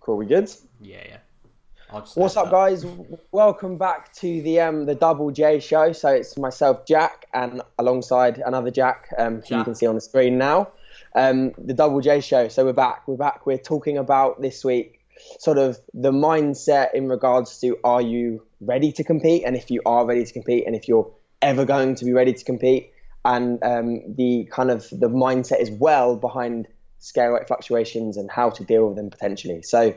Cool, we good? Yeah. I'll just What's edit up, guys? Welcome back to the Double J show. So it's myself, Jack, and alongside another Jack, who you can see on the screen now. The Double J show. So we're back. We're talking about this week sort of the mindset in regards to, are you ready to compete? And if you are ready to compete, and if you're ever going to be ready to compete, and the mindset as well behind scale weight fluctuations and how to deal with them potentially. So,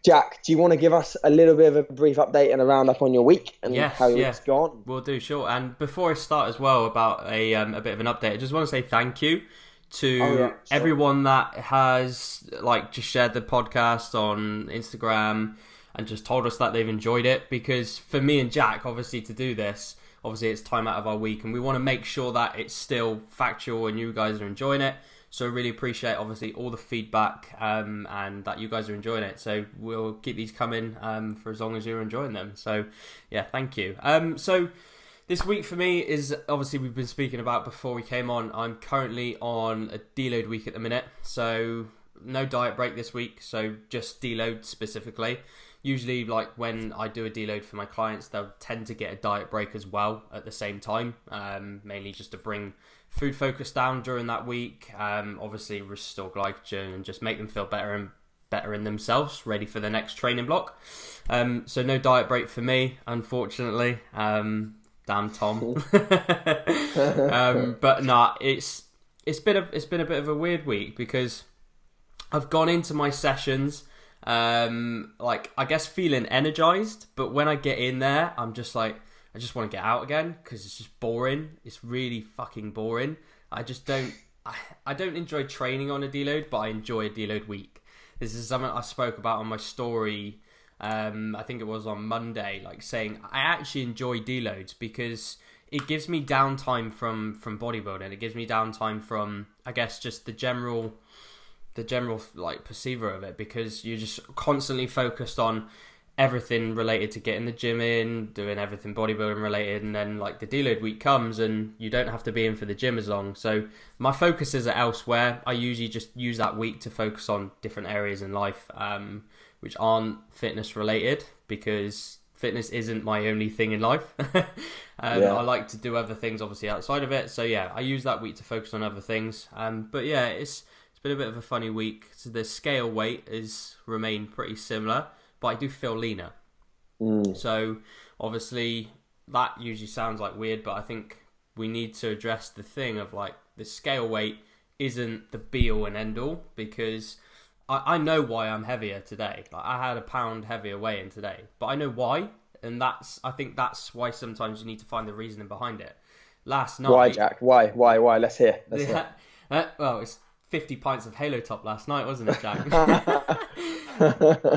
Jack, do you want to give us a little bit of a brief update and a roundup on your week and how your week's gone? We'll do, sure. And before I start as well about a bit of an update, I just want to say thank you to everyone that has just shared the podcast on Instagram and just told us that they've enjoyed it, because for me and Jack, obviously, to do this, obviously it's time out of our week and we want to make sure that it's still factual and you guys are enjoying it. So I really appreciate, obviously, all the feedback and that you guys are enjoying it. So we'll keep these coming for as long as you're enjoying them. So, yeah, thank you. So this week for me is, obviously, we've been speaking about before we came on. I'm currently on a deload week at the minute. So no diet break this week. So just deload specifically. Usually, when I do a deload for my clients, they'll tend to get a diet break as well at the same time, mainly just to bring food focus down during that week, obviously restore glycogen and just make them feel better in themselves, ready for the next training block. So no diet break for me, unfortunately. Damn Tom. But nah, it's been a bit of a weird week because I've gone into my sessions I guess feeling energized, but when I get in there, I'm just like, I just want to get out again because it's just boring. It's really fucking boring. I don't enjoy training on a deload, but I enjoy a deload week. This is something I spoke about on my story. I think it was on Monday, saying I actually enjoy deloads because it gives me downtime from bodybuilding. It gives me downtime from, I guess, just the general perceiver of it, because you're just constantly focused on everything related to getting the gym in, doing everything bodybuilding related, and then the deload week comes and you don't have to be in for the gym as long. So my focus is elsewhere. I usually just use that week to focus on different areas in life, which aren't fitness related, because fitness isn't my only thing in life. I like to do other things obviously outside of it. So yeah, I use that week to focus on other things. But yeah, it's been a bit of a funny week. So the scale weight has remained pretty similar, but I do feel leaner. So obviously that usually sounds weird, but I think we need to address the thing of the scale weight isn't the be all and end all, because I know why I'm heavier today. I had a pound heavier weigh in today, but I know why, and I think that's why sometimes you need to find the reasoning behiid it. Last night, why, Jack? Why? Let's hear. Well, it's 50 pints of Halo Top last night, wasn't it, Jack?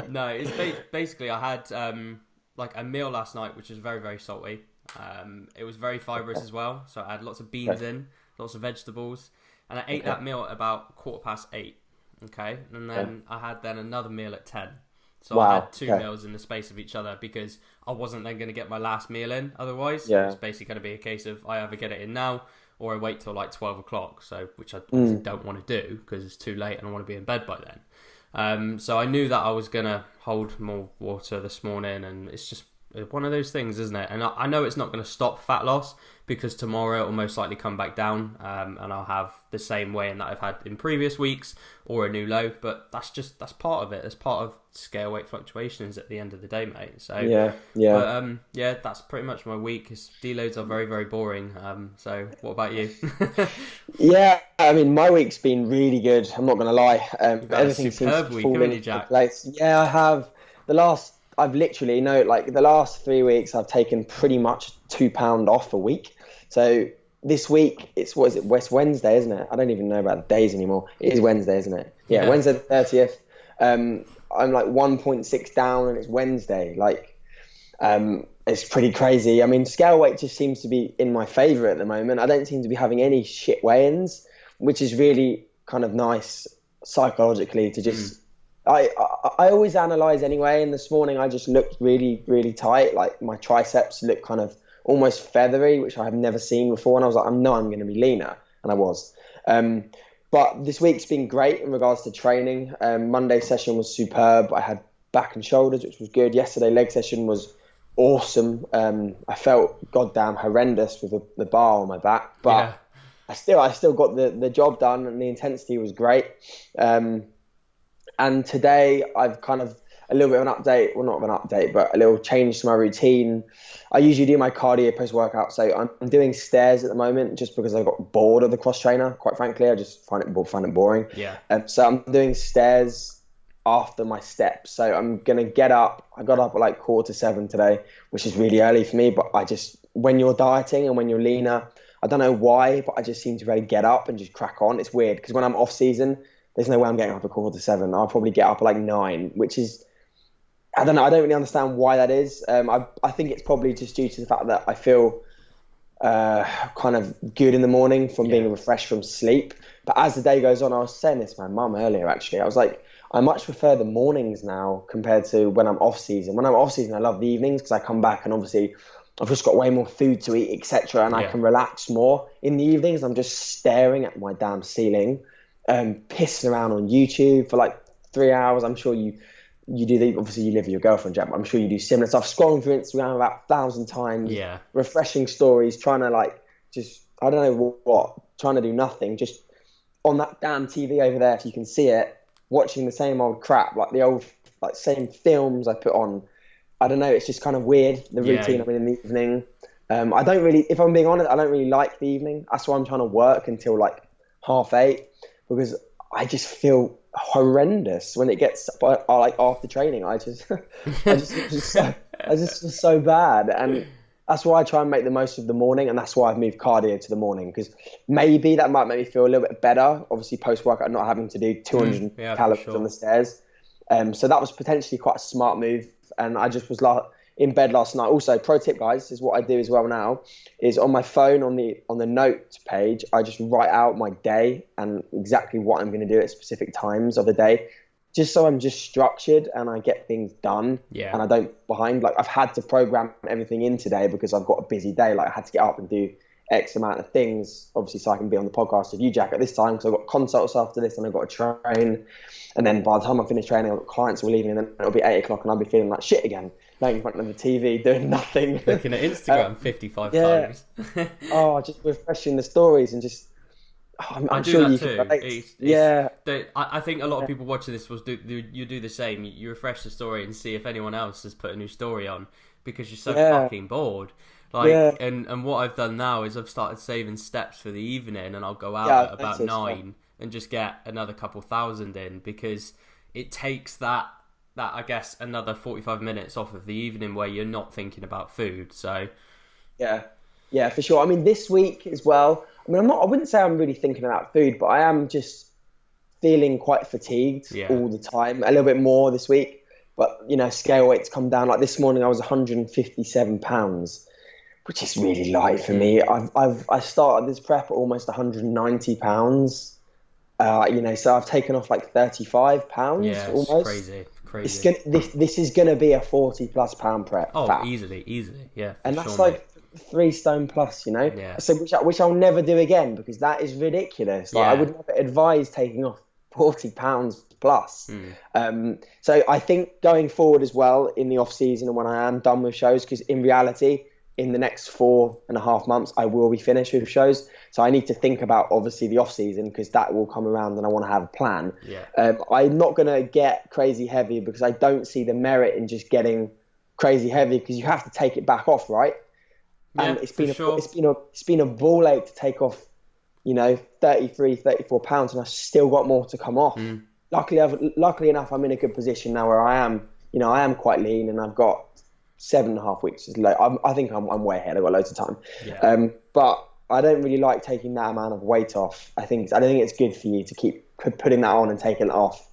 No, it's basically I had a meal last night, which was very, very salty. It was very fibrous as well, so I had lots of beans in, lots of vegetables, and I ate that meal at about 8:15. Okay, and then I had another meal at 10. So I had two meals in the space of each other, because I wasn't then going to get my last meal in otherwise. It's basically going to be a case of I either get it in now or I wait till 12 o'clock, so which I obviously don't want to do because it's too late and I want to be in bed by then. So I knew that I was going to hold more water this morning, and it's just one of those things, isn't it? And I know it's not going to stop fat loss, because tomorrow it will most likely come back down, and I'll have the same weigh-in that I've had in previous weeks or a new low, but that's part of it. That's part of scale weight fluctuations at the end of the day, mate. So but that's pretty much my week. Deloads are very, very boring. So what about you? Yeah, I mean, my week's been really good, I'm not going to lie. Everything seems to fall into place. Yeah, I have. I've literally, the last 3 weeks, I've taken pretty much £2 off a week. So this week, it's Wednesday, isn't it? I don't even know about the days anymore. It is Wednesday, isn't it? Yeah. Wednesday the 30th. I'm 1.6 down, and it's Wednesday. It's pretty crazy. I mean, scale weight just seems to be in my favour at the moment. I don't seem to be having any shit weigh-ins, which is really kind of nice psychologically to just... I always analyse anyway, and this morning I just looked really, really tight. My triceps looked kind of almost feathery, which I have never seen before, and I was like, I know I'm going to be leaner, and I was. But this week's been great in regards to training. Monday session was superb. I had back and shoulders, which was good. Yesterday leg session was awesome. I felt goddamn horrendous with the bar on my back, but Yeah. I still got the job done, and the intensity was great. And today I've kind of a little bit of an update, well, not of an update, but a little change to my routine. I usually do my cardio post-workout, so I'm doing stairs at the moment just because I got bored of the cross trainer. Quite frankly, I just find it boring. Yeah. So I'm doing stairs after my steps. So I'm gonna get up. I got up at like 6:45 today, which is really early for me. But when you're dieting and when you're leaner, I don't know why, but I just seem to be able to get up and just crack on. It's weird because when I'm off season, there's no way I'm getting up at 6:45. I'll probably get up at like 9, which is, I don't know. I don't really understand why that is. I think it's probably just due to the fact that I feel kind of good in the morning from being refreshed from sleep. But as the day goes on, I was saying this to my mum earlier, actually. I was like, I much prefer the mornings now compared to when I'm off season. When I'm off season, I love the evenings because I come back and obviously I've just got way more food to eat, etc. And I can relax more. In the evenings, I'm just staring at my damn ceiling, pissing around on YouTube for like 3 hours. I'm sure you do the, obviously you live with your girlfriend, Jack, but I'm sure you do similar stuff. Scrolling through Instagram about 1,000 times, refreshing stories, trying to like just, I don't know what, trying to do nothing, just on that damn TV over there, if you can see it, watching the same old crap, like the old, like same films I put on. I don't know, it's just kind of weird, the routine I'm in the evening. I don't really, if I'm being honest, I don't really like the evening. That's why I'm trying to work until like 8:30, because I just feel horrendous when it gets like after training. I just feel so bad, and that's why I try and make the most of the morning, and that's why I've moved cardio to the morning, because maybe that might make me feel a little bit better. Obviously, post workout, not having to do 200 calories on the stairs. So that was potentially quite a smart move, and I just was in bed last night. Also, pro tip, guys, is what I do as well now, is on my phone on the notes page, I just write out my day and exactly what I'm going to do at specific times of the day, just so I'm just structured and I get things done and I don't behind. Like, I've had to program everything in today because I've got a busy day. Like, I had to get up and do X amount of things, obviously, so I can be on the podcast with you, Jack, at this time, because I've got consults after this and I've got to train. And then by the time I finish training, I've got clients who are leaving, and then it'll be 8 o'clock and I'll be feeling like shit again, laying in front of the TV, doing nothing. Looking at Instagram 55 times. Just refreshing the stories and just... I'm do sure that you too. can. I think a lot of people watching this you do the same. You refresh the story and see if anyone else has put a new story on, because you're so fucking bored. And what I've done now is I've started saving steps for the evening, and I'll go out at about 9 and just get another couple thousand in, because it takes that I guess another 45 minutes off of the evening where you're not thinking about food. So yeah, for sure. I mean, this week as well, I mean, I wouldn't say I'm really thinking about food, but I am just feeling quite fatigued all the time, a little bit more this week. But, scale weight's come down. Like this morning I was 157 pounds, which is really light for me. I started this prep at almost 190 pounds. So I've taken off like 35 pounds almost. Crazy. This is going to be a 40 plus pound prep. Oh, easily. Yeah. And that's like 3 stone plus, Yeah. So which I'll never do again, because that is ridiculous. Like, I would never advise taking off 40 pounds plus. So I think going forward as well in the off season and when I am done with shows, because in reality, in the next 4.5 months, I will be finished with shows. So I need to think about obviously the off season, because that will come around and I want to have a plan. I'm not going to get crazy heavy, because I don't see the merit in just getting crazy heavy, because you have to take it back off, right? And it's been a ball ache to take off, 33, 34 pounds, and I've still got more to come off. Luckily enough, I'm in a good position now where I am quite lean, and I've got 7.5 weeks. I think I'm way ahead. I've got loads of time. But I don't really like taking that amount of weight off. I don't think it's good for you to keep putting that on and taking it off.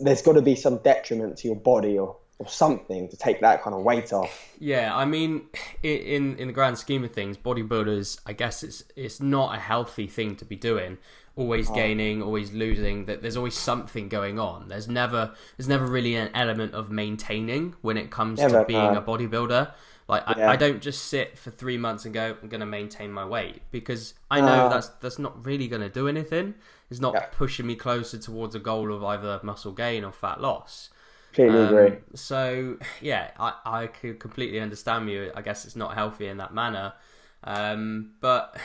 There's got to be some detriment to your body or something to take that kind of weight off. Yeah, I mean, in the grand scheme of things, bodybuilders, I guess it's not a healthy thing to be doing. Always gaining, always losing. That there's always something going on. There's never really an element of maintaining when it comes to being a bodybuilder. Like Yeah. I don't just sit for 3 months and go, I'm going to maintain my weight, because I know that's not really going to do anything. It's not pushing me closer towards a goal of either muscle gain or fat loss. Completely agree. So yeah, I could completely understand you. I guess it's not healthy in that manner. But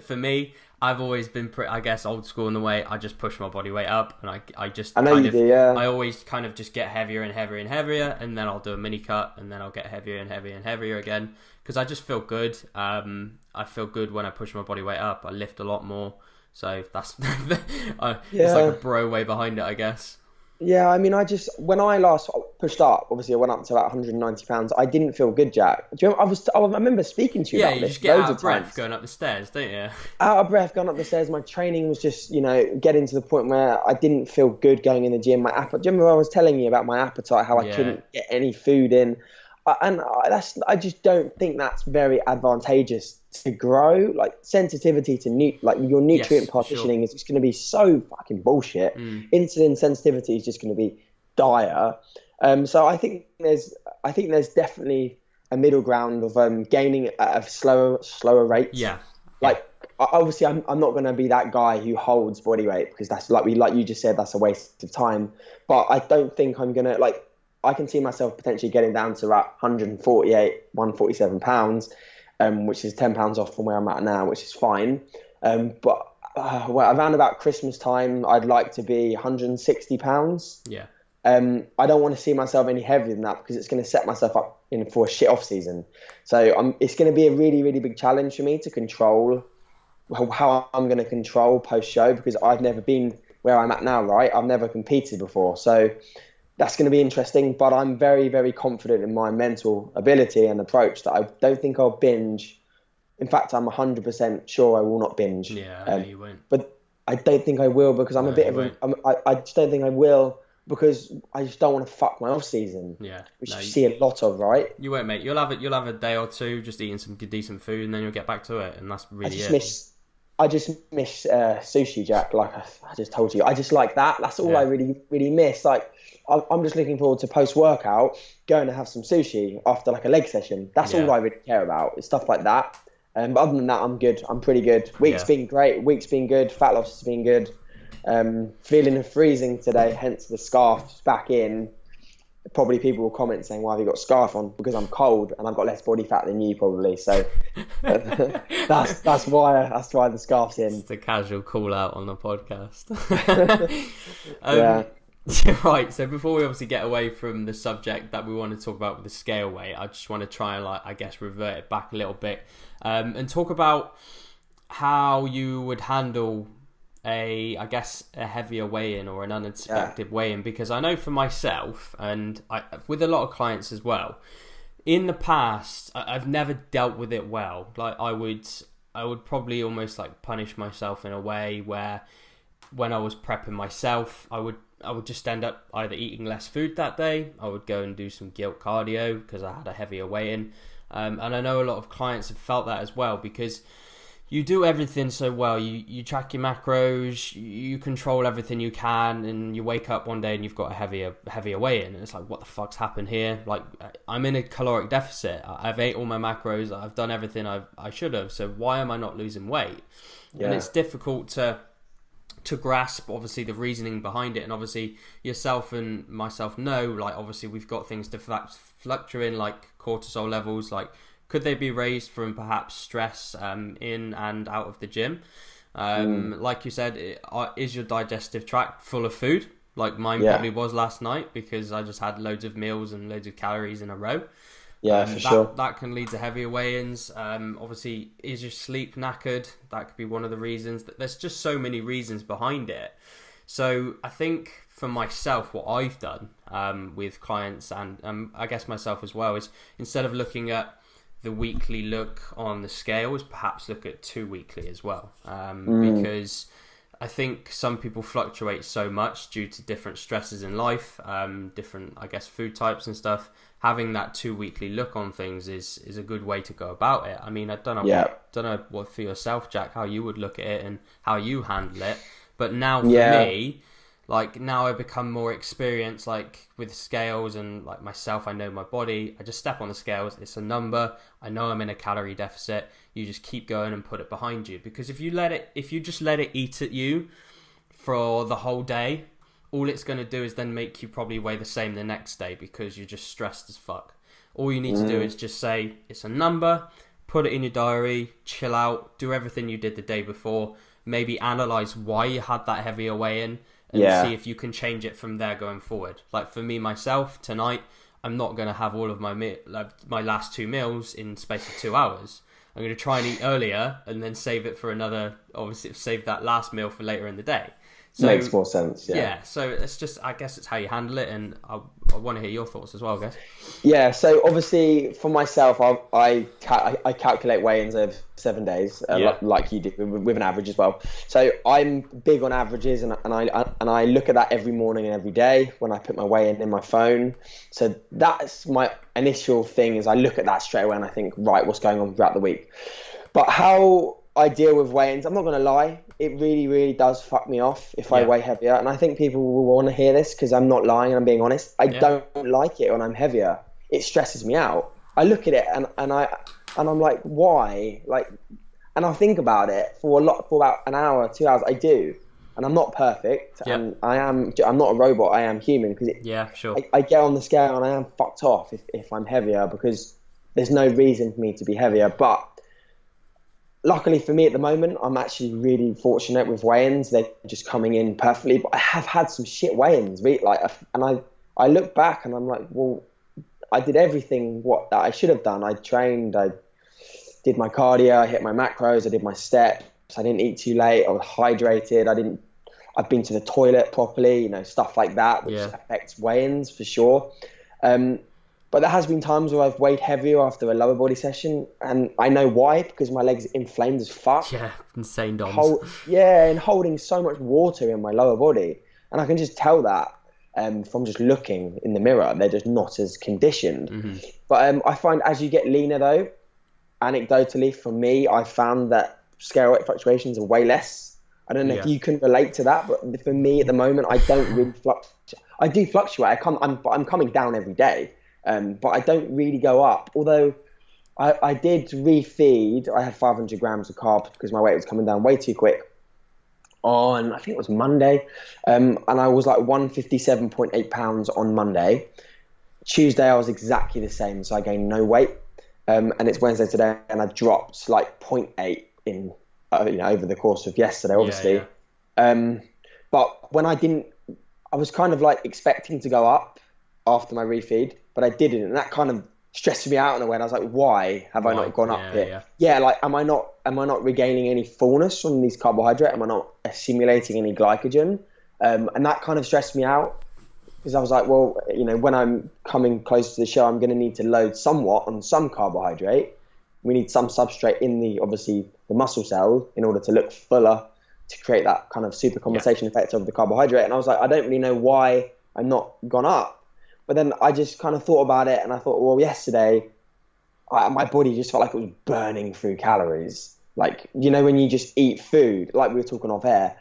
for me, I've always been pretty, I guess, old school in the way I just push my body weight up, and I just I know kind you of do, yeah. I always kind of just get heavier and heavier and heavier, and then I'll do a mini cut, and then I'll get heavier and heavier and heavier again, because I just feel good. I feel good when I push my body weight up. I lift a lot more, so that's it's like a bro way behind it, I guess. Yeah, I mean, when I last pushed up, obviously I went up to about 190 pounds. I didn't feel good, Jack. Do you remember, I remember speaking to you about you this just get loads out of of breath times. going up the stairs, don't you? Out of breath, going up the stairs. My training was just, getting to the point where I didn't feel good going in the gym. My appetite. Do you remember I was telling you about my appetite, how I couldn't get any food in, I just don't think that's very advantageous to grow. Like sensitivity to your nutrient partitioning is just going to be so fucking bullshit. Insulin sensitivity is just going to be dire. So I think there's definitely a middle ground of gaining at a slower rate. Yeah. Like obviously I'm not going to be that guy who holds body weight, because that's like you just said, that's a waste of time. But I don't think I'm going to I can see myself potentially getting down to about 147 pounds, which is 10 pounds off from where I'm at now, which is fine. But around about Christmas time, I'd like to be 160 pounds. Yeah. I don't want to see myself any heavier than that, because it's going to set myself up for a shit off season. So it's going to be a really, really big challenge for me to control how I'm going to control post show, because I've never been where I'm at now, right? I've never competed before. So that's going to be interesting, but I'm very, very confident in my mental ability and approach that I don't think I'll binge. In fact, I'm 100% sure I will not binge. Yeah, I know you won't. But I don't think I will, because I'm a bit of I just don't think I will, because I just don't want to fuck my off season. Yeah, which you see a lot of, right? You won't, mate. You'll have a day or two just eating some good, decent food, and then you'll get back to it, and that's really I just miss sushi, Jack. Like I just told you, I just like that. That's all I really, really miss. Like I'm just looking forward to post workout going to have some sushi after like a leg session. That's all I really care about. It's stuff like that. But other than that, I'm good. I'm pretty good. Week's been great. Week's been good. Fat loss has been good. Feeling freezing today, hence the scarf's back in. Probably people will comment saying, "Why have you got a scarf on?" Because I'm cold and I've got less body fat than you, probably. So that's why the scarf's in. It's a casual call out on the podcast. Yeah. Right. So before we obviously get away from the subject that we want to talk about with the scale weight, I just want to try and revert it back a little bit, and talk about how you would handle a heavier weigh-in or an unexpected weigh-in, because I know for myself, and with a lot of clients as well, in the past I've never dealt with it well. Like I would probably almost like punish myself in a way where when I was prepping myself, I would just end up either eating less food that day. I would go and do some guilt cardio because I had a heavier weigh-in, and I know a lot of clients have felt that as well, because you do everything so well. You track your macros, you control everything you can, and you wake up one day and you've got a heavier weigh-in, and it's like, what the fuck's happened here? Like, I'm in a caloric deficit. I've ate all my macros. I've done everything I should have. So why am I not losing weight? Yeah. And it's difficult to grasp, obviously, the reasoning behind it. And obviously yourself and myself know, like, obviously we've got things to fluctuate in, like cortisol levels. Like, could they be raised from perhaps stress in and out of the gym? Like you said, is your digestive tract full of food? Like mine probably was last night, because I just had loads of meals and loads of calories in a row. Yeah, for sure. That can lead to heavier weigh-ins. Obviously, is your sleep knackered? That could be one of the reasons. There's just so many reasons behind it. So I think for myself, what I've done with clients, and I guess myself as well, is instead of looking at the weekly look on the scales, perhaps look at 2 weekly as well, because I think some people fluctuate so much due to different stresses in life, different, I guess, food types and stuff. Having that 2 weekly look on things is a good way to go about it. I mean, I don't know what for yourself, Jack, how you would look at it and how you handle it, but now for me, like now I become more experienced, like with scales and like myself, I know my body. I just step on the scales. It's a number. I know I'm in a calorie deficit. You just keep going and put it behind you, because if you just let it eat at you for the whole day, all it's going to do is then make you probably weigh the same the next day, because you're just stressed as fuck. All you need to do is just say it's a number, put it in your diary, chill out, do everything you did the day before, maybe analyze why you had that heavier weigh-in, and see if you can change it from there going forward. Like for me, myself, tonight, I'm not going to have all of my last 2 meals in space of 2 hours. I'm going to try and eat earlier and then save it for another, obviously save that last meal for later in the day. So, makes more sense, yeah. So it's just, I guess it's how you handle it, and I want to hear your thoughts as well, guys. Yeah, so obviously for myself, I calculate weigh-ins over 7 days, like you do, with an average as well. So I'm big on averages, and I look at that every morning and every day when I put my weigh-in in my phone. So that's my initial thing, is I look at that straight away and I think, right, what's going on throughout the week? But how I deal with weigh-ins, I'm not going to lie, it really, really does fuck me off if I weigh heavier. And I think people will want to hear this, because I'm not lying, I'm being honest. I don't like it when I'm heavier. It stresses me out. I look at it and I'm like, why? Like, and I'll think about it for about an hour, 2 hours. I do, and I'm not perfect, and I'm not a robot. I am human, because I get on the scale and I am fucked off if I'm heavier, because there's no reason for me to be heavier. But luckily for me at the moment, I'm actually really fortunate with weigh-ins. They're just coming in perfectly. But I have had some shit weigh-ins, and I look back and I'm like, well, I did everything that I should have done. I trained, I did my cardio, I hit my macros, I did my steps, I didn't eat too late, I was hydrated, I've been to the toilet properly, stuff like that, which affects weigh-ins for sure. But there has been times where I've weighed heavier after a lower body session, and I know why, because my legs are inflamed as fuck. Yeah, insane DOMs. And holding so much water in my lower body. And I can just tell that from just looking in the mirror. They're just not as conditioned. Mm-hmm. But I find as you get leaner though, anecdotally for me, I found that scale weight fluctuations are way less. I don't know if you can relate to that, but for me at the moment, I don't really fluctuate. I do fluctuate. I'm coming down every day. But I don't really go up. Although I did refeed. I had 500 grams of carbs because my weight was coming down way too quick on, I think it was Monday. And I was like 157.8 pounds on Monday. Tuesday, I was exactly the same. So I gained no weight. And it's Wednesday today, and I've dropped like 0.8 in, over the course of yesterday, obviously. But when I was kind of like expecting to go up after my refeed, but I didn't, and that kind of stressed me out in a way. And I was like, why have I not gone up here? Like, am I not regaining any fullness from these carbohydrates? Am I not assimilating any glycogen? And that kind of stressed me out, because I was like, well, when I'm coming close to the show, I'm going to need to load somewhat on some carbohydrate. We need some substrate in the muscle cell in order to look fuller, to create that kind of super compensation effect of the carbohydrate. And I was like, I don't really know why I'm not gone up. But then I just kind of thought about it, and I thought, well, yesterday, my body just felt like it was burning through calories. Like, when you just eat food, like we were talking off air,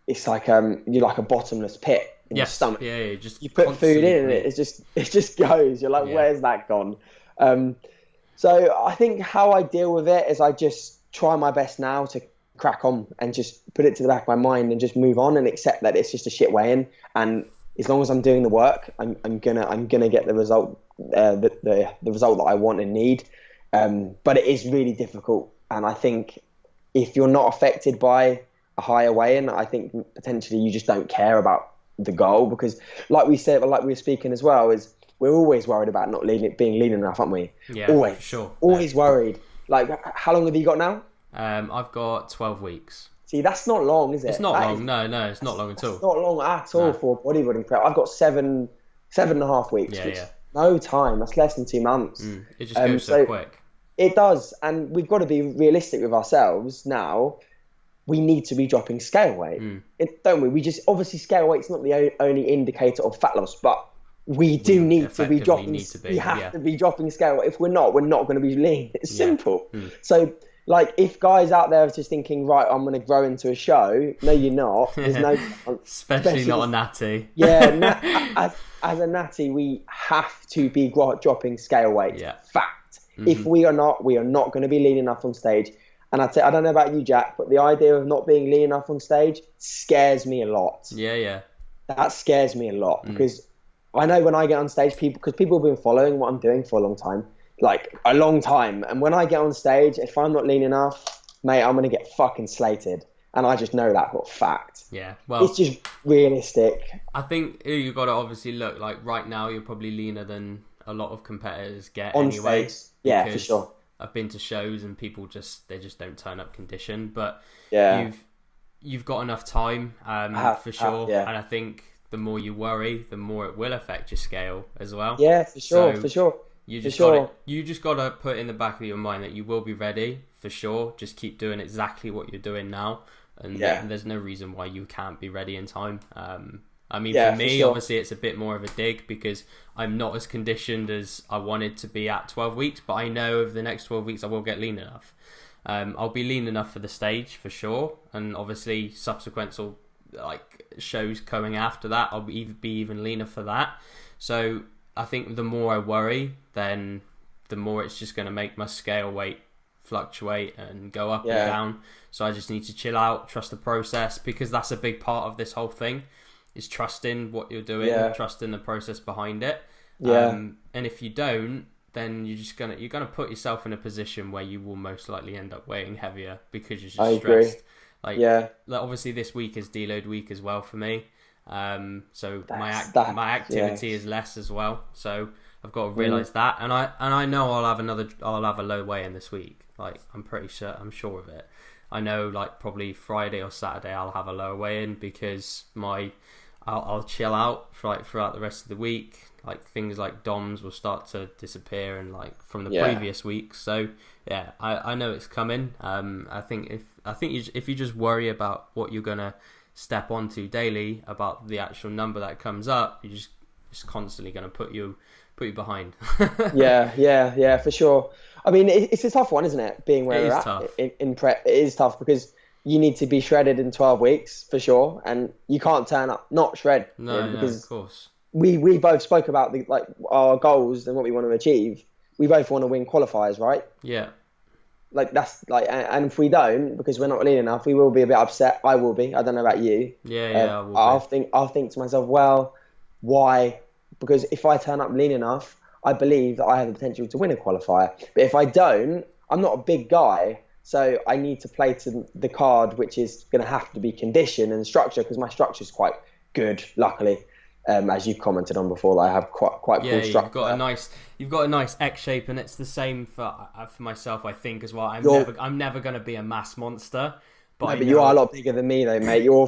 it's like you're like a bottomless pit in your stomach. Yeah, you put food in, and it just goes. You're like, where's that gone? So I think how I deal with it is I just try my best now to crack on and just put it to the back of my mind and just move on and accept that it's just a shit weigh-in. And as long as I'm doing the work, I'm gonna get the result, the result that I want and need. But it is really difficult, and I think if you're not affected by a higher weigh-in, I think potentially you just don't care about the goal, because, like we said, like we were speaking as well, is we're always worried about not being lean enough, aren't we? Yeah, always, for sure. Always worried. Like, how long have you got now? I've got 12 weeks. See, that's not long, is it? It's not long. No, it's not long at all. It's not long at all for bodybuilding prep. I've got seven and a half weeks. No time. That's less than 2 months. It just goes so quick. It does, and we've got to be realistic with ourselves now. We need to be dropping scale weight, don't we? We just, obviously scale weight's not the only indicator of fat loss, but we do need to be dropping. We have to be dropping scale weight. If we're not going to be lean. It's simple. So, Like, if guys out there are just thinking, right, I'm going to grow into a show, no, you're not. There's no chance. Especially not a natty. Yeah, as a natty, we have to be dropping scale weight. Yeah. Fact. If we are not going to be lean enough on stage. And I'd say, I don't know about you, Jack, but the idea of not being lean enough on stage scares me a lot. Yeah. That scares me a lot because I know when I get on stage, because people have been following what I'm doing for a long time. Like a long time. And when I get on stage, if I'm not lean enough, mate, I'm going to get fucking slated. And I just know that for fact. Yeah, well, it's just realistic. I think you've got to obviously look, like right now you're probably leaner than a lot of competitors get on anyway. Stage. Yeah, for sure. I've been to shows and people just don't turn up conditioned. But yeah, you've got enough time for sure. And I think the more you worry, the more it will affect your scale as well. Yeah, for sure. You just got to put in the back of your mind that you will be ready for sure. Just keep doing exactly what you're doing now, and there's no reason why you can't be ready in time. For me, obviously, it's a bit more of a dig because I'm not as conditioned as I wanted to be at 12 weeks, but I know over the next 12 weeks I will get lean enough. I'll be lean enough for the stage for sure, and obviously subsequent shows coming after that, I'll be even leaner for that. So I think the more I worry, then the more it's just going to make my scale weight fluctuate and go up and down. So I just need to chill out, trust the process, because that's a big part of this whole thing, is trusting what you're doing, trusting the process behind it. And if you don't, then you're gonna put yourself in a position where you will most likely end up weighing heavier because you're just stressed. Like obviously this week is deload week as well for me. So my activity is less as well. So I've got to realise that, and I know I'll have a low weigh in this week. Like I'm I'm sure of it. I know like probably Friday or Saturday I'll have a lower weigh in because I'll chill out throughout the rest of the week. Like things like DOMs will start to disappear and like from the previous weeks. So yeah, I know it's coming. I think if you just worry about what you're gonna step onto daily, about the actual number that comes up, you're just constantly gonna put you behind. yeah, for sure. I mean, it's a tough one, isn't it? Being where we're at in prep, it is tough because you need to be shredded in 12 weeks for sure, and you can't turn up not shred. No, of course. We both spoke about our goals and what we want to achieve. We both want to win qualifiers, right? Yeah. Like that's like, and if we don't, because we're not lean enough, we will be a bit upset. I will be. I don't know about you. Yeah. I'll think to myself, well, why? Because if I turn up lean enough, I believe that I have the potential to win a qualifier. But if I don't, I'm not a big guy, so I need to play to the card, which is going to have to be condition and structure, because my structure is quite good, luckily. As you commented on before, that I have quite cool structure. You've got a nice X shape, and it's the same for myself, I think, as well. I'm never going to be a mass monster, but you are a lot bigger than me, though, mate. Your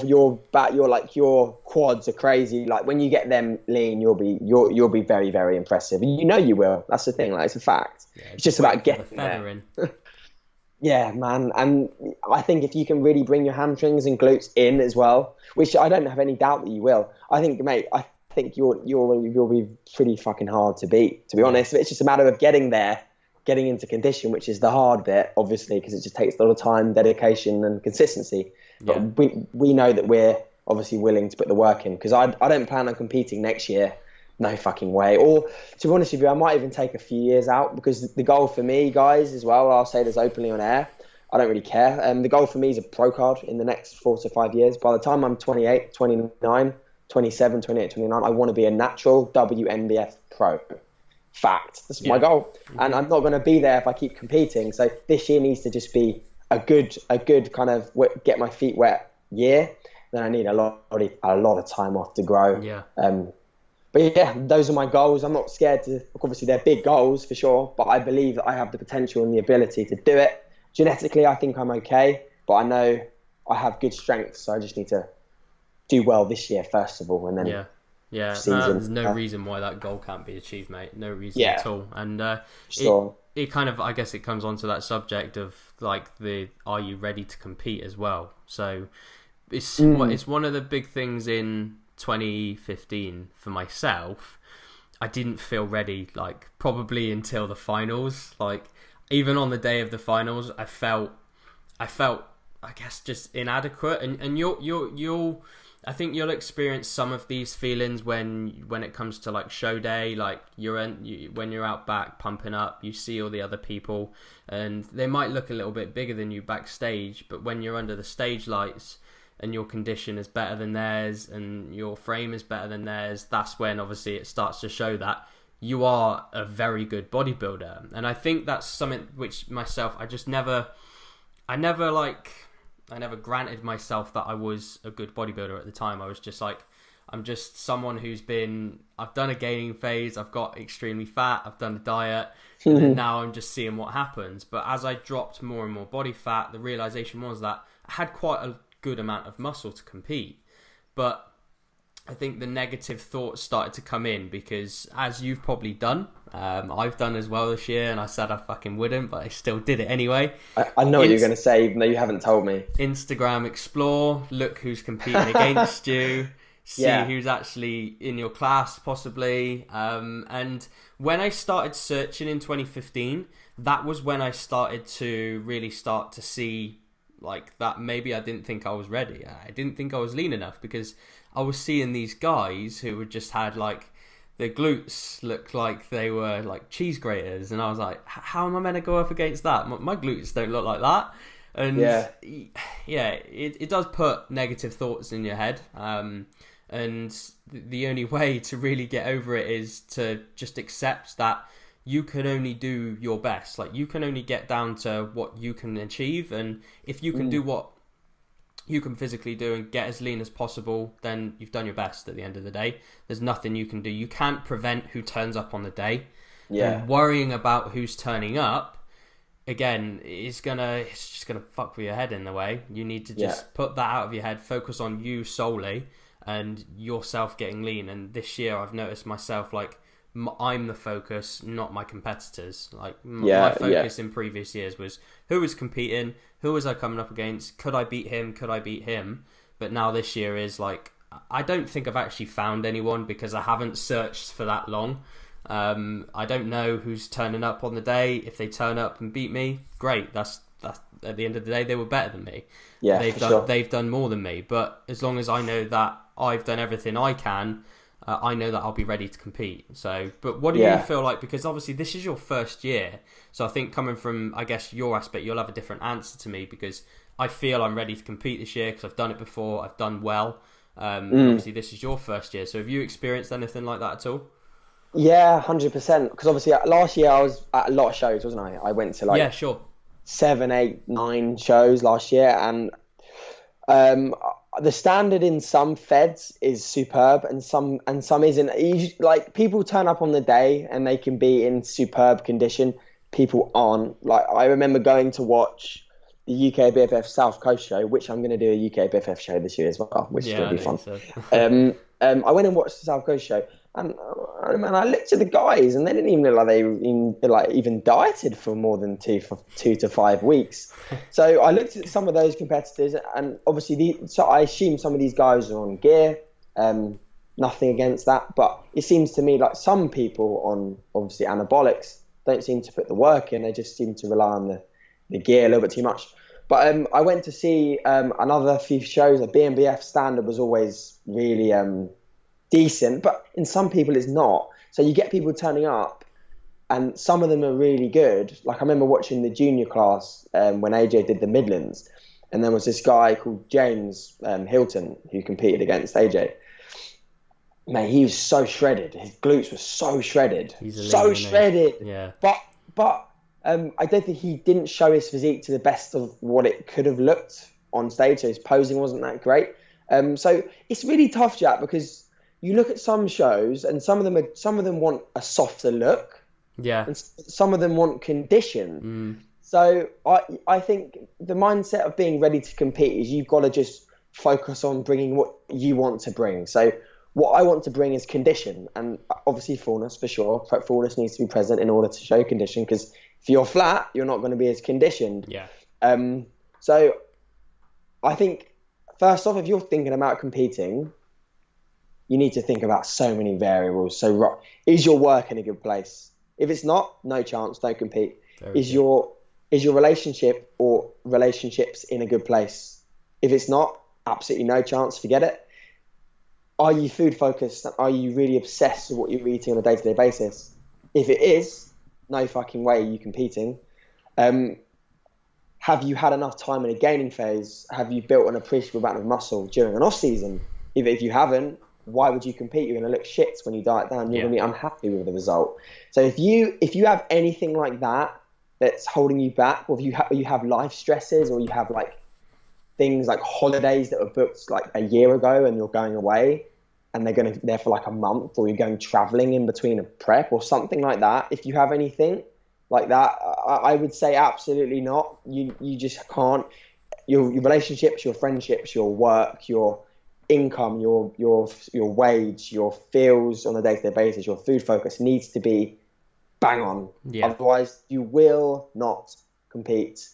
quads are crazy. Like when you get them lean, you'll be very, very impressive, and you will. That's the thing. Like it's a fact. Yeah, it's just about getting there. Yeah, man. And I think if you can really bring your hamstrings and glutes in as well, which I don't have any doubt that you will, I think, mate, you'll be pretty fucking hard to beat, to be honest. It's just a matter of getting there, getting into condition, which is the hard bit, obviously, because it just takes a lot of time, dedication and consistency. But we know that we're obviously willing to put the work in, because I don't plan on competing next year. No fucking way. Or to be honest with you, I might even take a few years out, because the goal for me, guys, as well, I'll say this openly on air, I don't really care. The goal for me is a pro card in the next 4 to 5 years. By the time I'm 28, 29, 27, 28, 29, I want to be a natural WNBF pro. Fact. That's my goal. And I'm not going to be there if I keep competing. So this year needs to just be a good kind of get my feet wet year. Then I need a lot of time off to grow. Yeah. But yeah, those are my goals. I'm not scared to, obviously they're big goals for sure, but I believe that I have the potential and the ability to do it. Genetically, I think I'm okay, but I know I have good strength, so I just need to do well this year, first of all, and then there's no reason why that goal can't be achieved, mate. No reason at all. And it kind of, I guess it comes onto that subject of like are you ready to compete as well? So it's one of the big things in 2015 for myself. I didn't feel ready, like probably until the finals. Like even on the day of the finals, I felt, I guess, just inadequate. And you'll, I think you'll experience some of these feelings when it comes to like show day. Like when you're out back pumping up, you see all the other people, and they might look a little bit bigger than you backstage, but when you're under the stage lights and your condition is better than theirs and your frame is better than theirs, that's when obviously it starts to show that you are a very good bodybuilder. And I think that's something which myself, I never granted myself that I was a good bodybuilder at the time. I was just like, I'm just someone I've done a gaining phase, I've got extremely fat, I've done a diet, and then now I'm just seeing what happens. But as I dropped more and more body fat, the realization was that I had quite a good amount of muscle to compete. But I think the negative thoughts started to come in because, as you've probably done, I've done as well this year, and I said I fucking wouldn't, but I still did it anyway. I know what you're going to say, even though you haven't told me. Instagram explore, look who's competing against you, see who's actually in your class, possibly. And when I started searching in 2015, that was when I started to really start to see like that maybe I didn't think I was ready. I didn't think I was lean enough because I was seeing these guys who had just had like their glutes looked like they were like cheese graters, and I was like, how am I meant to go up against that? My glutes don't look like that. And it does put negative thoughts in your head. And the only way to really get over it is to just accept that you can only do your best. Like, you can only get down to what you can achieve, and if you can do what you can physically do and get as lean as possible, then you've done your best at the end of the day. There's nothing you can do. You can't prevent who turns up on the day. And worrying about who's turning up, again, it's just gonna fuck with your head in the way. You need to just put that out of your head, focus on you solely and yourself getting lean. And this year I've noticed myself, like, I'm the focus, not my competitors. Like, my focus in previous years was who was competing, who was I coming up against, could I beat him, but now this year is like, I don't think I've actually found anyone because I haven't searched for that long. I don't know who's turning up on the day. If they turn up and beat me, great, that's at the end of the day, they were better than me. They've done more than me, but as long as I know that I've done everything I can, I know that I'll be ready to compete. So, but what do you feel like? Because obviously this is your first year. So I think coming from, I guess, your aspect, you'll have a different answer to me because I feel I'm ready to compete this year because I've done it before. I've done well. Obviously this is your first year. So have you experienced anything like that at all? Yeah, 100%. Because obviously last year I was at a lot of shows, wasn't I? I went to like 7, 8, 9 shows last year, and the standard in some feds is superb and some isn't. Like, people turn up on the day and they can be in superb condition. People aren't. Like, I remember going to watch the UK BFF South Coast show, which I'm going to do a UK BFF show this year as well, which is going to be fun. So. I went and watched the South Coast show, and I looked at the guys, and they didn't even look like they even dieted for more than 2 to 5 weeks. So I looked at some of those competitors, and obviously, so I assume some of these guys are on gear. Nothing against that, but it seems to me like some people on obviously anabolics don't seem to put the work in. They just seem to rely on the gear a little bit too much. But I went to see another few shows. The BMBF standard was always really decent, but in some people it's not. So you get people turning up, and some of them are really good. Like, I remember watching the junior class when AJ did the Midlands, and there was this guy called James Hilton who competed against AJ. Man, he was so shredded. His glutes were so shredded. So shredded. Yeah. But I don't think he didn't show his physique to the best of what it could have looked on stage. So his posing wasn't that great. So it's really tough, Jack, because you look at some shows and some of them want a softer look. Yeah. And some of them want condition. So I think the mindset of being ready to compete is you've got to just focus on bringing what you want to bring. So what I want to bring is condition, and obviously fullness for sure. Fullness needs to be present in order to show condition, because if you're flat, you're not going to be as conditioned. Yeah. So I think, first off, if you're thinking about competing, you need to think about so many variables. So is your work in a good place? If it's not, no chance, don't compete. is your relationship or relationships in a good place? If it's not, absolutely no chance, forget it. Are you food focused? Are you really obsessed with what you're eating on a day-to-day basis? If it is, no fucking way are you competing. Have you had enough time in a gaining phase? Have you built an appreciable amount of muscle during an off season? If you haven't, why would you compete? You're going to look shit when you diet down. You're going to be unhappy with the result. So if you have anything like that that's holding you back, or if you have life stresses, or you have like things like holidays that were booked like a year ago and you're going away and they're there for like a month, or you're going traveling in between a prep or something like that. If you have anything like that, I would say absolutely not. You just can't. Your relationships, your friendships, your work, your income, your wage, your feels on a day-to-day basis, your food focus needs to be bang on. Yeah. Otherwise, you will not compete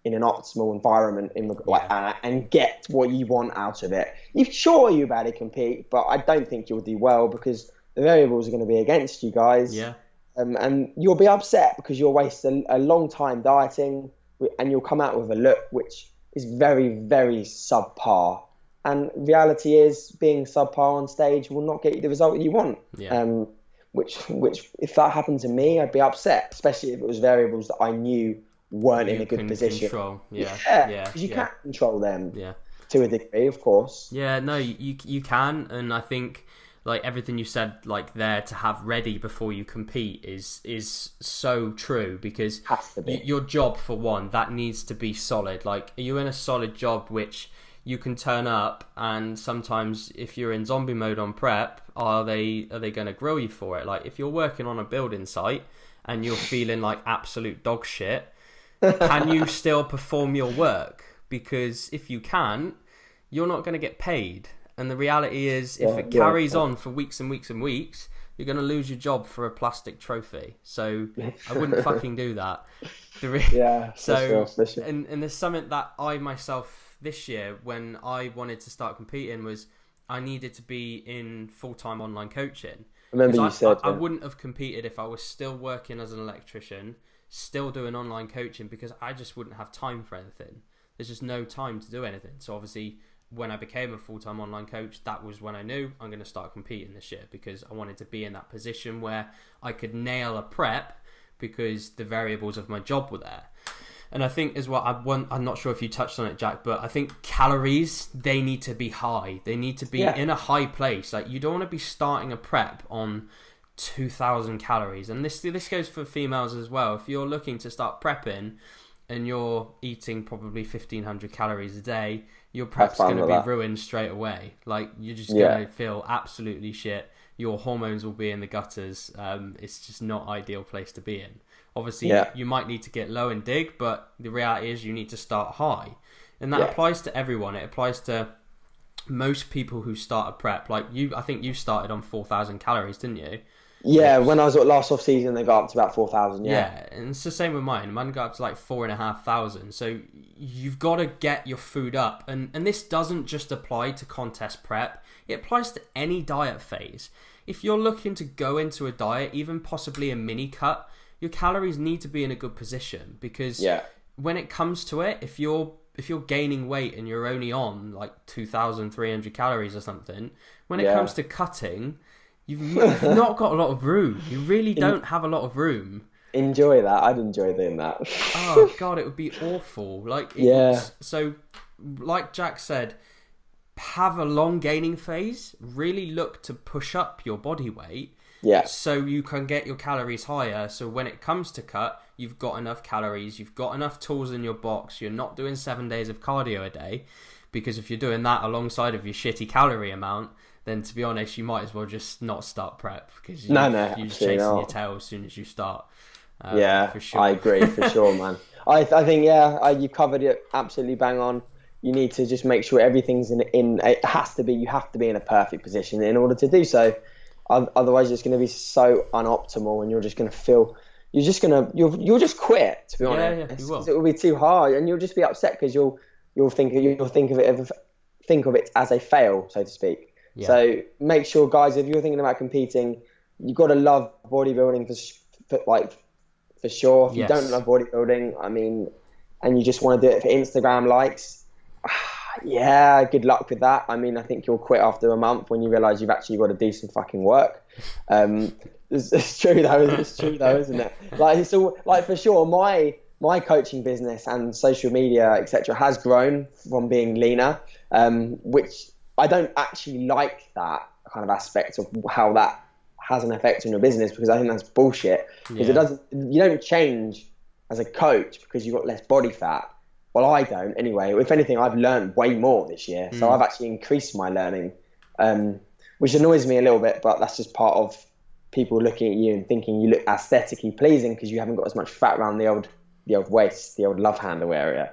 in an optimal environment and get what you want out of it. You're about to compete, but I don't think you'll do well because the variables are going to be against you guys. Yeah. And you'll be upset because you'll waste a long time dieting, and you'll come out with a look which is very, very subpar. And reality is, being subpar on stage will not get you the result that you want. Yeah. Which if that happened to me, I'd be upset, especially if it was variables that I knew weren't in a good position. Control. Because you can't control them. To a degree, of course. Yeah, no, you can, and I think like everything you said, like there to have ready before you compete is so true, because has to be. Your job, for one, that needs to be solid. Like, are you in a solid job which you can turn up, and sometimes if you're in zombie mode on prep, are they going to grill you for it? Like, if you're working on a building site and you're feeling like absolute dog shit, can you still perform your work? Because if you can't, you're not going to get paid. And the reality is, if it carries on for weeks and weeks and weeks, you're going to lose your job for a plastic trophy. So I wouldn't fucking do that. For sure. And there's something that I myself this year, when I wanted to start competing, was I needed to be in full-time online coaching. Remember you said I wouldn't have competed if I was still working as an electrician, still doing online coaching, because I just wouldn't have time for anything. There's just no time to do anything. So obviously, when I became a full-time online coach, that was when I knew I'm going to start competing this year, because I wanted to be in that position where I could nail a prep because the variables of my job were there. And I think as well, I'm not sure if you touched on it, Jack, but I think calories, they need to be high. They need to be in a high place. Like, you don't want to be starting a prep on 2,000 calories. And this goes for females as well. If you're looking to start prepping and you're eating probably 1,500 calories a day, your prep's going to be ruined straight away. Like, you're just going to feel absolutely shit. Your hormones will be in the gutters. It's just not ideal place to be in. Obviously, you might need to get low and dig, but the reality is you need to start high. And that applies to everyone. It applies to most people who start a prep. Like you, I think you started on 4,000 calories, didn't you? Yeah, when I was at last off season, they got up to about 4,000. Yeah, and it's the same with mine. Mine got up to like 4,500. So you've got to get your food up, and this doesn't just apply to contest prep. It applies to any diet phase. If you're looking to go into a diet, even possibly a mini cut, your calories need to be in a good position, because when it comes to it, if you're gaining weight and you're only on like 2,300 calories or something, when it comes to cutting, you've not got a lot of room. You really don't have a lot of room. Enjoy that. I'd enjoy doing that. Oh God, it would be awful. So like Jack said, have a long gaining phase. Really look to push up your body weight. Yeah. So you can get your calories higher. So when it comes to cut, you've got enough calories, you've got enough tools in your box. You're not doing 7 days of cardio a day, because if you're doing that alongside of your shitty calorie amount, then to be honest, you might as well just not start prep, because you're just chasing your tail as soon as you start. For sure. I agree, for sure, man. I think you covered it absolutely bang on. You need to just make sure everything's in. It has to be. You have to be in a perfect position in order to do so. Otherwise, it's going to be so unoptimal, and you're just going to feel. You'll just quit. To be honest, you will. It will be too hard, and you'll just be upset because you'll think of it as a fail, so to speak. Yeah. So make sure, guys, if you're thinking about competing, you've got to love bodybuilding for sure. If you Yes. don't love bodybuilding, I mean, and you just want to do it for Instagram likes, yeah, good luck with that. I mean, I think you'll quit after a month when you realise you've actually got to do some fucking work. It's true though. It's true though, isn't it? Like, it's all, like, for sure, my coaching business and social media, etc., has grown from being leaner, which I don't actually like that kind of aspect of how that has an effect on your business, because I think that's bullshit. Because you don't change as a coach because you've got less body fat. Well, I don't anyway. If anything, I've learned way more this year. So I've actually increased my learning, which annoys me a little bit, but that's just part of people looking at you and thinking you look aesthetically pleasing because you haven't got as much fat around the old waist, the old love handle area.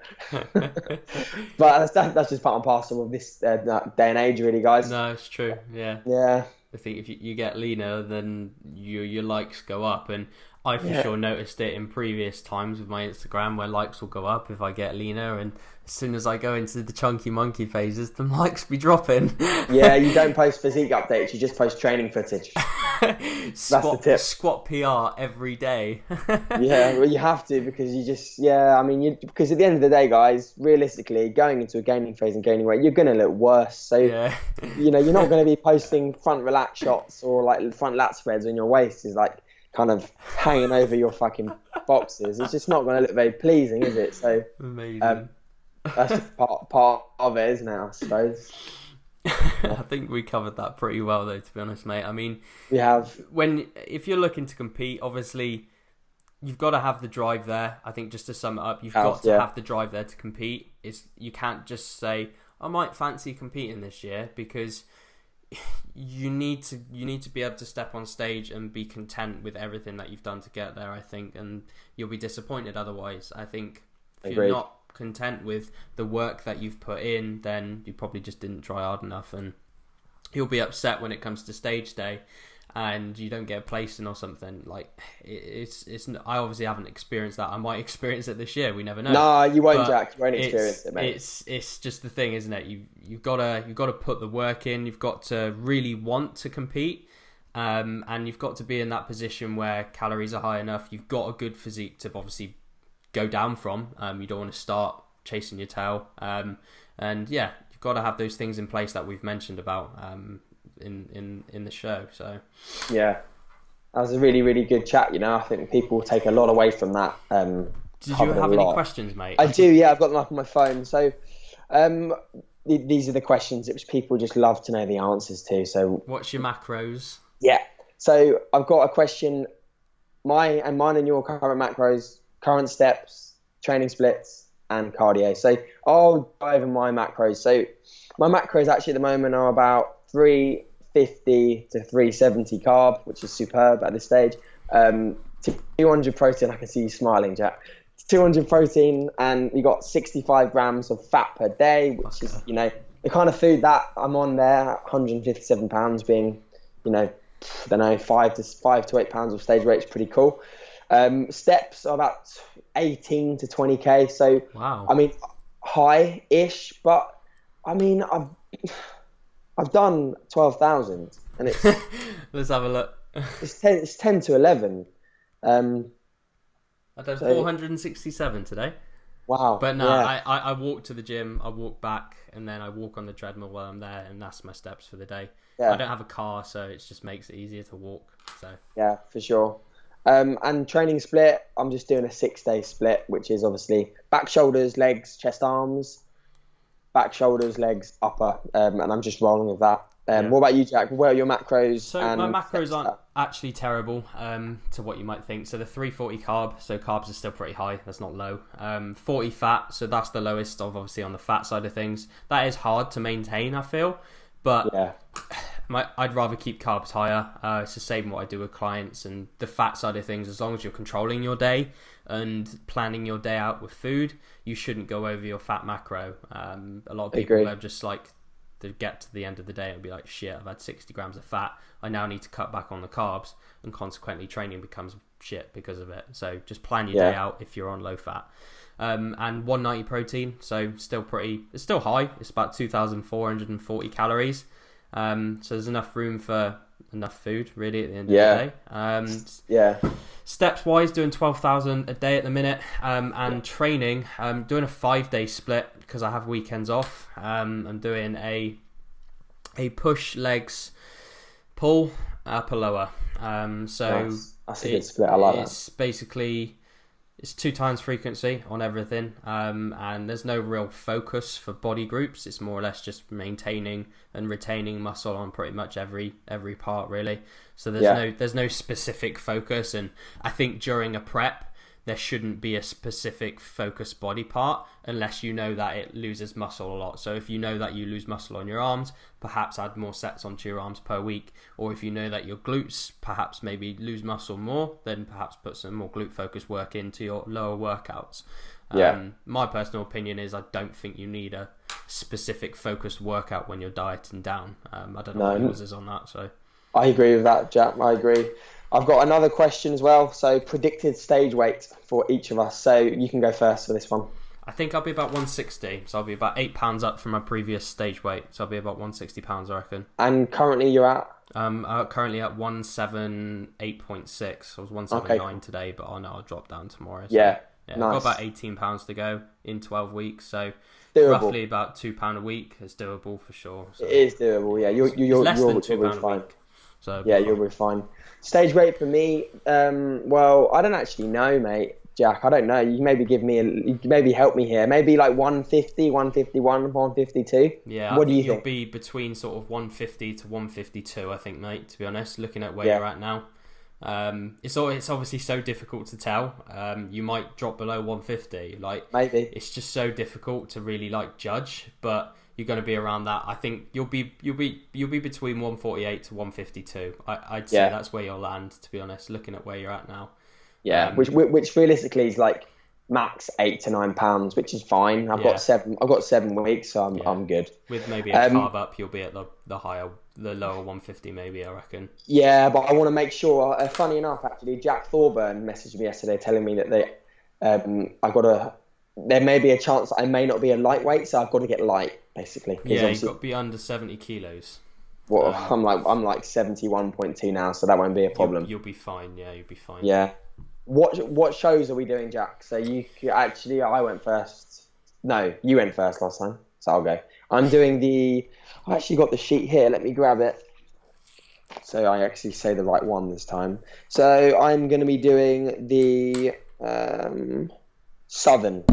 But that's just part and parcel of this day and age, really, guys. No, it's true. Yeah. Yeah. I think if you get leaner, then your likes go up, and I for sure noticed it in previous times with my Instagram where likes will go up if I get leaner, and as soon as I go into the chunky monkey phases, the likes be dropping. Yeah, you don't post physique updates, you just post training footage. That's the tip. Squat PR every day. Yeah, well, you have to, because because at the end of the day, guys, realistically, going into a gaining phase and gaining weight, you're going to look worse. So, you're not going to be posting front relax shots or like front lat spreads when your waist is like kind of hanging over your fucking boxes. It's just not going to look very pleasing, is it? So, amazing. That's just part of it, isn't it, I suppose? I think we covered that pretty well, though, to be honest, mate. I mean, we have. If you're looking to compete, obviously, you've got to have the drive there. I think, just to sum it up, you've got to have the drive there to compete. You can't just say, I might fancy competing this year, because you need to be able to step on stage and be content with everything that you've done to get there, I think, and you'll be disappointed otherwise. I think if you're not content with the work that you've put in, then you probably just didn't try hard enough, and you'll be upset when it comes to stage day and you don't get placed in or something. Like, it's I obviously haven't experienced that. I might experience it this year, we never know. No, you won't, Jack. You won't experience it, mate. It's just the thing, isn't it? You've got to put the work in. You've got to really want to compete, and you've got to be in that position where calories are high enough. You've got a good physique to obviously go down from. You don't want to start chasing your tail, and you've got to have those things in place that we've mentioned about in the show. So that was a really, really good chat. I think people will take a lot away from that. Did you have any questions, mate? I do, yeah. I've got them up on my phone. So these are the questions which people just love to know the answers to. So what's your macros? Yeah. So I've got a question. Mine and your current macros, current steps, training splits, and cardio. So I'll go over my macros. So my macros actually at the moment are about 350 to 370 carb, which is superb at this stage. 200 protein. I can see you smiling, Jack. 200 protein, and we got 65 grams of fat per day, which is, the kind of food that I'm on there. 157 pounds being, I don't know, 5 to 8 pounds of stage weight is pretty cool. Steps are about 18 to 20k. So, wow. I mean, high-ish, but I mean, I've done 12,000, and it's let's have a look. It's 10 to 11. I've done 467 today. Wow. But no, I walk to the gym, I walk back, and then I walk on the treadmill while I'm there, and that's my steps for the day. I don't have a car, so it just makes it easier to walk. So yeah, for sure. And training split, I'm just doing a 6-day split, which is obviously back, shoulders, legs, chest, arms, back, shoulders, legs, upper, and I'm just rolling with that. What about you, Jack? What are your macros? So my macros aren't actually terrible to what you might think. So the 340 carb, so carbs are still pretty high. That's not low. 40 fat, so that's the lowest of obviously on the fat side of things. That is hard to maintain, I feel, but I'd rather keep carbs higher. It's the same what I do with clients, and the fat side of things. As long as you're controlling your day and planning your day out with food, you shouldn't go over your fat macro. A lot of people are just like, to get to the end of the day and be like, shit, I've had 60 grams of fat, I now need to cut back on the carbs, and consequently training becomes shit because of it. So just plan your day out if you're on low fat. And 190 protein, so it's still high. It's about 2,440 calories. So there's enough room for enough food really at the end of the day. Yeah. Steps wise, doing 12,000 a day at the minute, and training, doing a 5-day split because I have weekends off. I'm doing a push, legs, pull, upper, lower. So nice. That's a good split. I like that. It's basically, it's 2 times frequency on everything, and there's no real focus for body groups. It's more or less just maintaining and retaining muscle on pretty much every part really. So there's no specific focus, and I think during a prep there shouldn't be a specific focus body part unless you know that it loses muscle a lot. So if you know that you lose muscle on your arms, perhaps add more sets onto your arms per week. Or if you know that your glutes perhaps maybe lose muscle more, then perhaps put some more glute focus work into your lower workouts. My personal opinion is I don't think you need a specific focused workout when you're dieting down. I don't know what yours is on that. So I agree with that, Jack. I agree. I've got another question as well. So predicted stage weight for each of us. So you can go first for this one. I think I'll be about 160. So I'll be about 8 pounds up from my previous stage weight. So I'll be about 160 pounds, I reckon. And currently you're at? I'm currently at 178.6. I was 179 today, but I'll drop down tomorrow. So, nice. I've got about 18 pounds to go in 12 weeks. So doable. Roughly about £2 a week is doable for sure. So it is doable, yeah. You're less than £2 fine. a week. So yeah, you'll be fine. Stage weight for me, well, I don't actually know, mate. Jack, I don't know. You can maybe you can maybe help me here. Maybe like 150, 151, 152. Yeah, what do you think? You'll be between sort of 150 to 152, I think, mate, to be honest, looking at where you're at now. It's obviously so difficult to tell. You might drop below 150. Like maybe. It's just so difficult to really like judge, but you're going to be around that. I think you'll be between 148 to 152. I'd say that's where you'll land, to be honest, looking at where you're at now. Yeah, which realistically is like max 8 to 9 pounds, which is fine. I've got 7 weeks, so I'm good. With maybe a carb up, you'll be at the lower 150 maybe, I reckon. Yeah, but I want to make sure. Funny enough, actually, Jack Thorburn messaged me yesterday telling me that there may be a chance I may not be a lightweight, so I've got to get light, basically. Yeah, you've got to be under 70 kilos. Well, I'm like 71.2 now, so that won't be a problem. You'll be fine. Yeah, you'll be fine. Yeah. What shows are we doing, Jack? So I went first. No, you went first last time, so I'll go. I'm doing I actually got the sheet here. Let me grab it. So I actually say the right one this time. So I'm going to be doing the Southern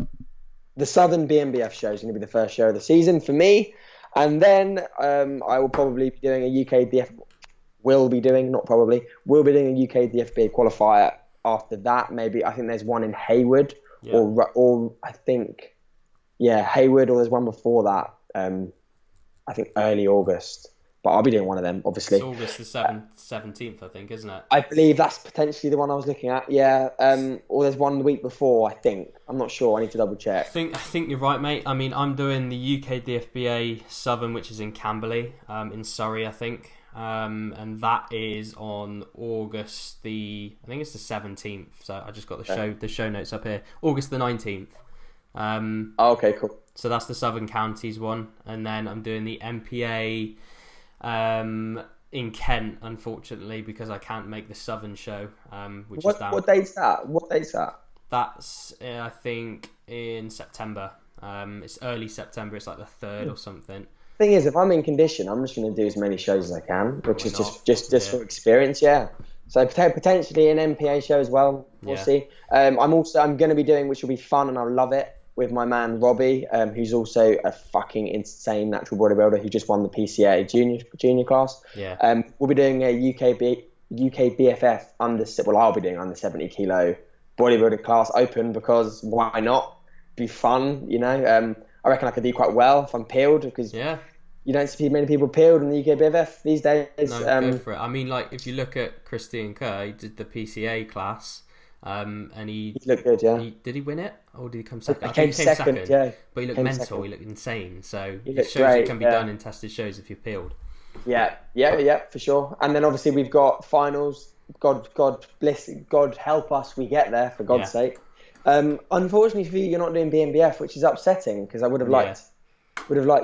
BMBF show is going to be the first show of the season for me. And then I will probably be doing a UK DF. We'll be doing a UK DFBA qualifier after that. Maybe I think there's one in Hayward or I think Hayward, or there's one before that. I think early August. But I'll be doing one of them, obviously. It's August the 17th, I think, isn't it? I believe that's potentially the one I was looking at, yeah. Or there's one the week before, I think. I'm not sure. I need to double check. I think you're right, mate. I mean, I'm doing the UK DFBA Southern, which is in Camberley, in Surrey, I think. And that is on August I think it's the 17th. So I just got the show notes up here. August the 19th. Okay, cool. So that's the Southern Counties one. And then I'm doing the MPA... in Kent, unfortunately, because I can't make the Southern show, which is down. What date's that? That's I think in September. It's early September. It's like the 3rd or something. Thing is, if I'm in condition, I'm just going to do as many shows as I can, which is just for experience. Yeah. So potentially an MPA show as well. We'll see. I'm going to be doing, which will be fun, and I love it, with my man Robbie, who's also a fucking insane natural bodybuilder who just won the PCA junior class. Yeah. We'll be doing a UK BFF I'll be doing under 70 kilo bodybuilding class open, because why not? Be fun, you know. I reckon I could do quite well if I'm peeled, because you don't see many people peeled in the UK BFF these days. No, go for it. I mean, like, if you look at Christian Kerr, he did the PCA class. And he looked good, yeah. Did he win it, or did he come second? I think he came second, yeah. But he looked mental. Second. He looked insane. So it shows great, it can be done in tested shows if you're peeled. Yeah, for sure. And then obviously we've got finals. God help us, we get there, for God's sake. Unfortunately for you, you're not doing BMBF, which is upsetting, because I would have liked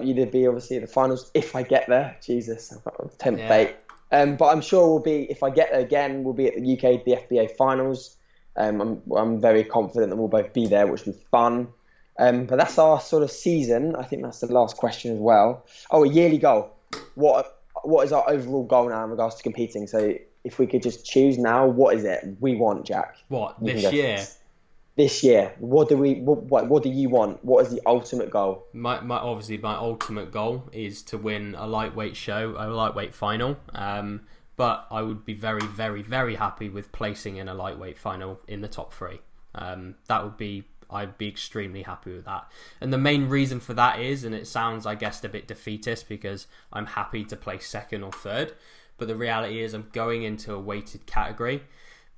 you to be obviously at the finals if I get there. Jesus, I've got tempt fate. But I'm sure we'll be, if I get there again, we'll be at the UK, the FBA finals. I'm very confident that we'll both be there, which will be fun. But that's our sort of season. I think that's the last question as well. Oh, a yearly goal. What is our overall goal now in regards to competing? So if we could just choose now, what is it we want, Jack? What, this year? First. This year, what do you want? What is the ultimate goal? My ultimate goal is to win a lightweight final. But I would be very, very, very happy with placing in a lightweight final in the top 3. I'd be extremely happy with that. And the main reason for that is, and it sounds, I guess, a bit defeatist because I'm happy to place 2nd or 3rd, but the reality is I'm going into a weighted category,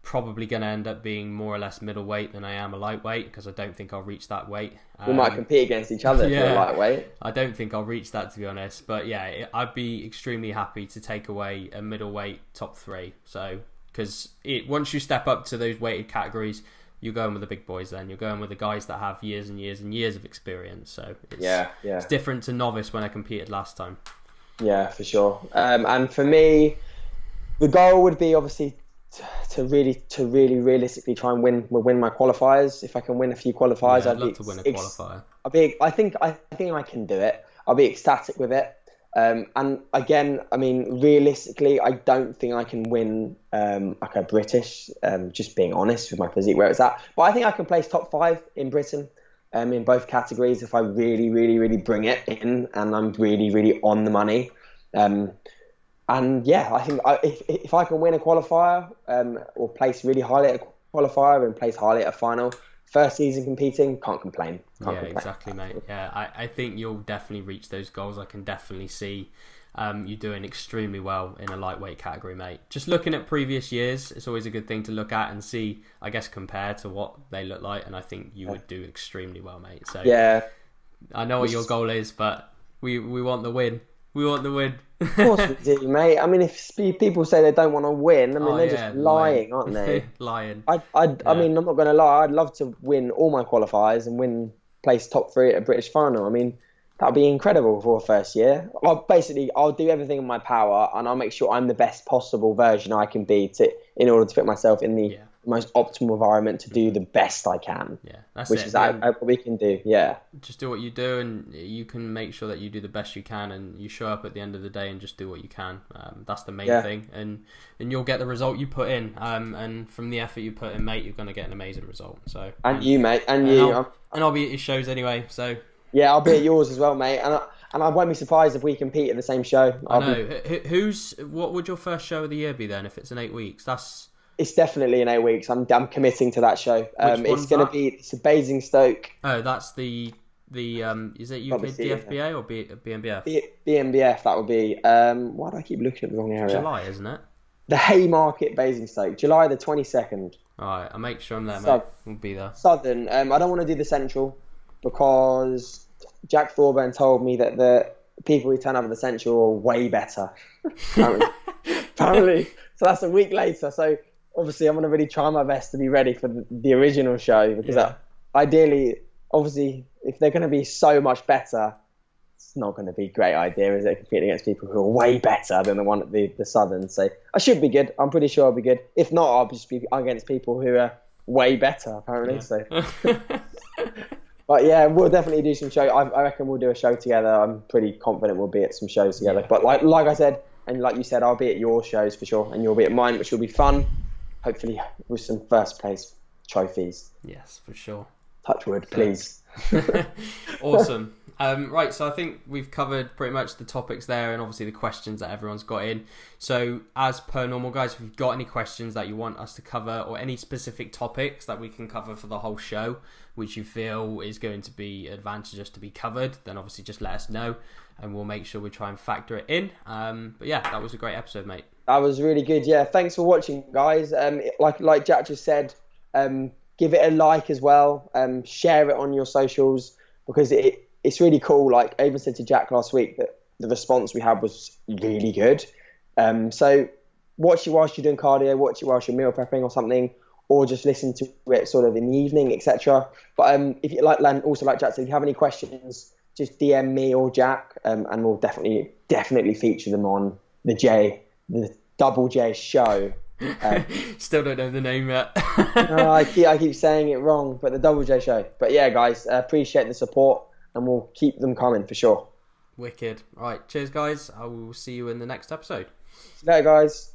probably going to end up being more or less middleweight than I am a lightweight because I don't think I'll reach that weight. We might compete against each other if you're a lightweight. I don't think I'll reach that, to be honest. But yeah, I'd be extremely happy to take away a middleweight top 3. So, because once you step up to those weighted categories, you're going with the big boys then. You're going with the guys that have years and years and years of experience. So it's different to novice when I competed last time. Yeah, for sure. And for me, the goal would be obviously to really realistically try and win my qualifiers. If I can win a few qualifiers, I'd love to win a qualifier. I think I can do it. I'll be ecstatic with it. And again, I mean, realistically, I don't think I can win like a British, just being honest with my physique where it's at. But I think I can place top 5 in Britain in both categories if I really, really, really bring it in and I'm really, really on the money. And yeah, I think if I can win a qualifier or place really highly at a qualifier and place highly at a final, first season competing, can't complain. Exactly, mate. Yeah, I think you'll definitely reach those goals. I can definitely see you doing extremely well in a lightweight category, mate. Just looking at previous years, it's always a good thing to look at and see, I guess, compare to what they look like. And I think you would do extremely well, mate. So yeah, I know what your goal is, but we want the win. We want the win. Of course we do, mate. I mean, if people say they don't want to win, I mean, they're just lying, aren't they? Lying. I mean, I'm not going to lie. I'd love to win all my qualifiers and place top 3 at a British final. I mean, that'd be incredible for a first year. I'll do everything in my power and I'll make sure I'm the best possible version I can be in order to put myself in the most optimal environment to do the best I can. Yeah, that's which is what we can do. Yeah, just do what you do, and you can make sure that you do the best you can, and you show up at the end of the day and just do what you can. That's the main thing, and you'll get the result you put in. And from the effort you put in, mate, you're going to get an amazing result. So you, mate, and you, I'll be at your shows anyway. So yeah, I'll be at yours as well, mate, and I won't be surprised if we compete at the same show. I know. What would your first show of the year be then? If it's in 8 weeks, It's definitely in 8 weeks. I'm committing to that show. It's going to be Basingstoke. Oh, that's the is it UK DFBA or BMBF? BMBF. That would be. Why do I keep looking at the wrong area? July, isn't it? The Haymarket Basingstoke, July the 22nd. All right, I'll make sure I'm there, mate. We'll be there. Southern. I don't want to do the Central because Jack Thorburn told me that the people who turn up at the Central are way better. Apparently. So that's a week later. So obviously, I'm going to really try my best to be ready for the original show because ideally, obviously, if they're going to be so much better, it's not going to be a great idea, is it, competing against people who are way better than the one at the Southern. So I should be good. I'm pretty sure I'll be good. If not, I'll just be against people who are way better, apparently. Yeah. So, but yeah, we'll definitely do some show. I reckon we'll do a show together. I'm pretty confident we'll be at some shows together. Yeah. But like I said, and like you said, I'll be at your shows for sure, and you'll be at mine, which will be fun. Hopefully with some first place trophies. Yes, for sure. Touch wood, please. Awesome. Right, so I think we've covered pretty much the topics there and obviously the questions that everyone's got in. So as per normal, guys, if you've got any questions that you want us to cover or any specific topics that we can cover for the whole show, which you feel is going to be advantageous to be covered, then obviously just let us know and we'll make sure we try and factor it in. But yeah, that was a great episode, mate. That was really good. Yeah, thanks for watching, guys. Like Jack just said, give it a like as well. Share it on your socials because it's really cool. Like I even said to Jack last week that the response we had was really good. So watch it whilst you're doing cardio, watch it whilst you're meal prepping or something, or just listen to it sort of in the evening, etc. But if you like Jack said, if you have any questions, just DM me or Jack, and we'll definitely feature them on the Double J Show. Still don't know the name yet. No, I keep saying it wrong, but the Double J Show. But yeah, guys, appreciate the support, and we'll keep them coming for sure. Wicked. All right, cheers, guys. I will see you in the next episode. See you later, guys.